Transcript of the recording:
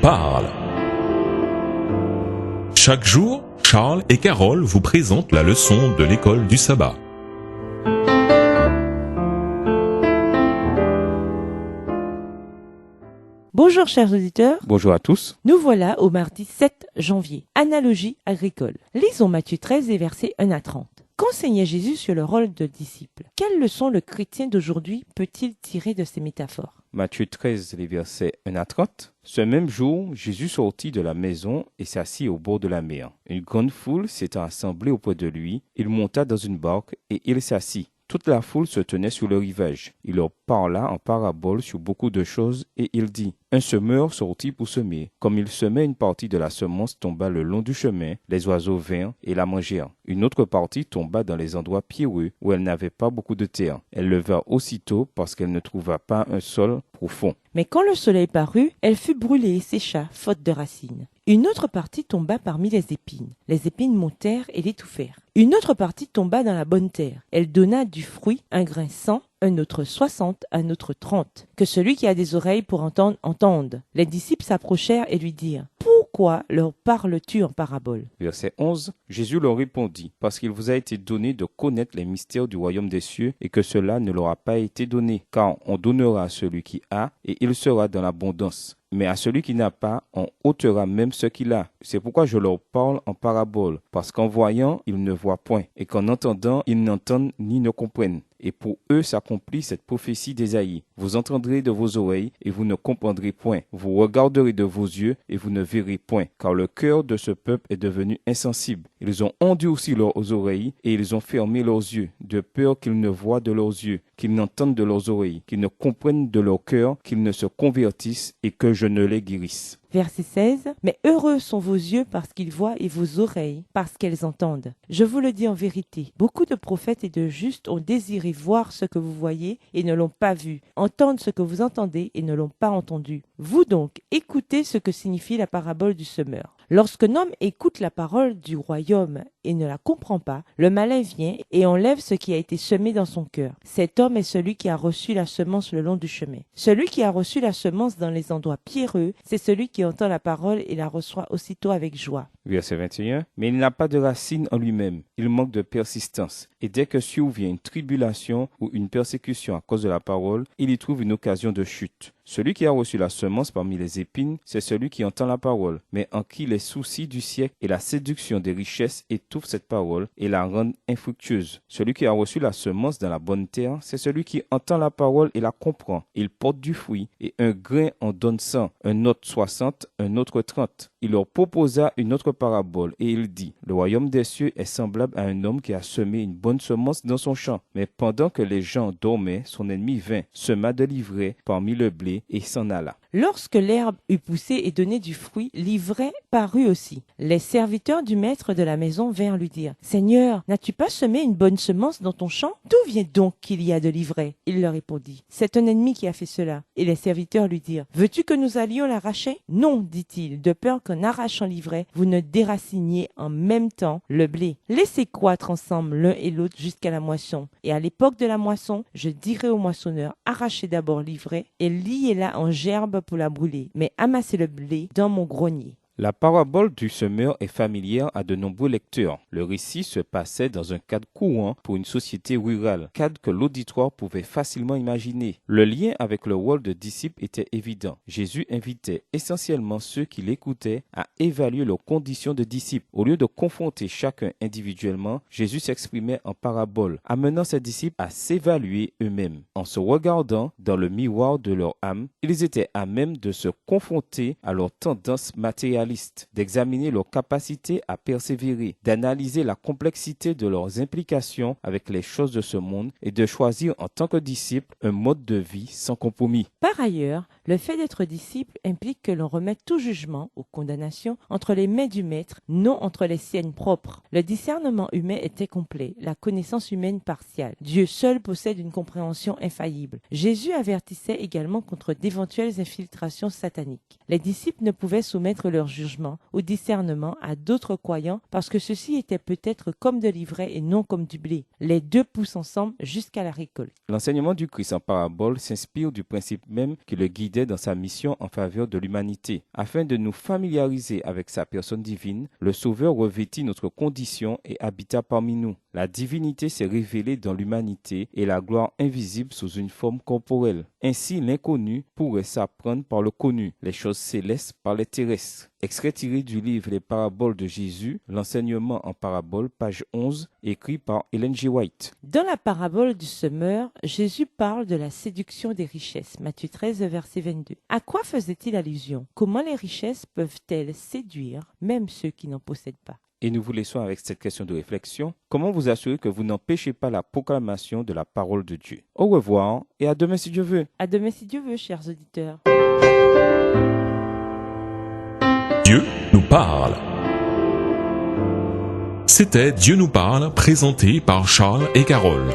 parle. Chaque jour, Charles et Carole vous présentent la leçon de l'école du sabbat. Bonjour chers auditeurs, Bonjour à tous. nous voilà au mardi 7 janvier, analogie agricole. Lisons Matthieu 13 et versets 1 à 30. Qu'enseignait Jésus sur le rôle de disciple? Quelle leçon le chrétien d'aujourd'hui peut-il tirer de ces métaphores? Matthieu 13, les versets 1 à 30. Ce même jour, Jésus sortit de la maison et s'assit au bord de la mer. Une grande foule s'étant assemblée auprès de lui, il monta dans une barque et il s'assit. Toute la foule se tenait sur le rivage. Il leur parla en parabole sur beaucoup de choses et il dit: Un semeur sortit pour semer. Comme il semait, une partie de la semence tomba le long du chemin. Les oiseaux vinrent et la mangèrent. Une autre partie tomba dans les endroits pierreux où elle n'avait pas beaucoup de terre. Elle leva aussitôt parce qu'elle ne trouva pas un sol profond. Mais quand le soleil parut, elle fut brûlée et sécha, faute de racines. Une autre partie tomba parmi les épines. Les épines montèrent et l'étouffèrent. Une autre partie tomba dans la bonne terre. Elle donna du fruit, un grain 100, un autre 60, un autre 30. Que celui qui a des oreilles pour entendre, entende. Les disciples s'approchèrent et lui dirent: Pourquoi leur parles-tu en parabole? Verset 11. Jésus leur répondit: Parce qu'il vous a été donné de connaître les mystères du royaume des cieux et que cela ne leur a pas été donné. Car on donnera à celui qui a et il sera dans l'abondance. Mais à celui qui n'a pas, on ôtera même ce qu'il a. C'est pourquoi je leur parle en parabole, parce qu'en voyant, ils ne voient point, et qu'en entendant, ils n'entendent ni ne comprennent. Et pour eux s'accomplit cette prophétie d'Ésaïe. Vous entendrez de vos oreilles, et vous ne comprendrez point. Vous regarderez de vos yeux, et vous ne verrez point. Car le cœur de ce peuple est devenu insensible. Ils ont endurci leurs oreilles, et ils ont fermé leurs yeux, de peur qu'ils ne voient de leurs yeux, qu'ils n'entendent de leurs oreilles, qu'ils ne comprennent de leur cœur, qu'ils ne se convertissent, et que je ne les guérisse. Verset 16. Mais heureux sont vos yeux parce qu'ils voient et vos oreilles parce qu'elles entendent. Je vous le dis en vérité, beaucoup de prophètes et de justes ont désiré voir ce que vous voyez et ne l'ont pas vu, entendre ce que vous entendez et ne l'ont pas entendu. Vous donc, écoutez ce que signifie la parabole du semeur. Lorsqu'un homme écoute la parole du royaume et ne la comprend pas, le malin vient et enlève ce qui a été semé dans son cœur. Cet homme est celui qui a reçu la semence le long du chemin. Celui qui a reçu la semence dans les endroits pierreux, c'est celui qui entend la parole et la reçoit aussitôt avec joie. Verset 21. Mais il n'a pas de racine en lui-même, il manque de persistance. Et dès que survient une tribulation ou une persécution à cause de la parole, il y trouve une occasion de chute. Celui qui a reçu la semence parmi les épines, c'est celui qui entend la parole, mais en qui les soucis du siècle et la séduction des richesses étouffent cette parole et la rendent infructueuse. Celui qui a reçu la semence dans la bonne terre, c'est celui qui entend la parole et la comprend. Il porte du fruit, et un grain en donne 100, un autre 60, un autre 30. Il leur proposa une autre parabole, et il dit: Le royaume des cieux est semblable à un homme qui a semé une bonne semence dans son champ. Mais pendant que les gens dormaient, son ennemi vint, sema de l'ivraie parmi le blé, et s'en alla. Lorsque l'herbe eut poussé et donné du fruit, l'ivraie parut aussi. Les serviteurs du maître de la maison vinrent lui dire: Seigneur, n'as-tu pas semé une bonne semence dans ton champ? D'où vient donc qu'il y a de l'ivraie? Il leur répondit: C'est un ennemi qui a fait cela. Et les serviteurs lui dirent: Veux-tu que nous allions l'arracher? Non, dit-il, de peur qu'en arrachant l'ivraie, vous ne déraciniez en même temps le blé. Laissez croître ensemble l'un et l'autre jusqu'à la moisson. Et à l'époque de la moisson, je dirai au moissonneur: Arrachez d'abord l'ivraie et liez-la en gerbe pour la brûler, mais amassez le blé dans mon grenier. La parabole du semeur est familière à de nombreux lecteurs. Le récit se passait dans un cadre courant pour une société rurale, cadre que l'auditoire pouvait facilement imaginer. Le lien avec le rôle de disciple était évident. Jésus invitait essentiellement ceux qui l'écoutaient à évaluer leurs conditions de disciples. Au lieu de confronter chacun individuellement, Jésus s'exprimait en parabole, amenant ses disciples à s'évaluer eux-mêmes. En se regardant dans le miroir de leur âme, ils étaient à même de se confronter à leurs tendances matérialistes, d'examiner leur capacité à persévérer, d'analyser la complexité de leurs implications avec les choses de ce monde et de choisir en tant que disciple un mode de vie sans compromis. Par ailleurs, le fait d'être disciple implique que l'on remette tout jugement ou condamnation entre les mains du maître, non entre les siennes propres. Le discernement humain était complet, la connaissance humaine partiale. Dieu seul possède une compréhension infaillible. Jésus avertissait également contre d'éventuelles infiltrations sataniques. Les disciples ne pouvaient soumettre leur jugement ou discernement à d'autres croyants parce que ceci était peut-être comme de l'ivraie et non comme du blé. Les deux poussent ensemble jusqu'à la récolte. L'enseignement du Christ en parabole s'inspire du principe même qui le guidait dans sa mission en faveur de l'humanité. Afin de nous familiariser avec sa personne divine, le Sauveur revêtit notre condition et habita parmi nous. La divinité s'est révélée dans l'humanité et la gloire invisible sous une forme corporelle. Ainsi, l'inconnu pourrait s'apprendre par le connu, les choses célestes par les terrestres. Extrait tiré du livre Les paraboles de Jésus, l'enseignement en parabole, page 11, écrit par Ellen G. White. Dans la parabole du semeur, Jésus parle de la séduction des richesses. Matthieu 13, verset 22. À quoi faisait-il allusion? Comment les richesses peuvent-elles séduire même ceux qui n'en possèdent pas? Et nous vous laissons avec cette question de réflexion. Comment vous assurer que vous n'empêchez pas la proclamation de la parole de Dieu? Au revoir et à demain si Dieu veut. À demain si Dieu veut, chers auditeurs. Dieu nous parle. C'était Dieu nous parle, présenté par Charles et Carole.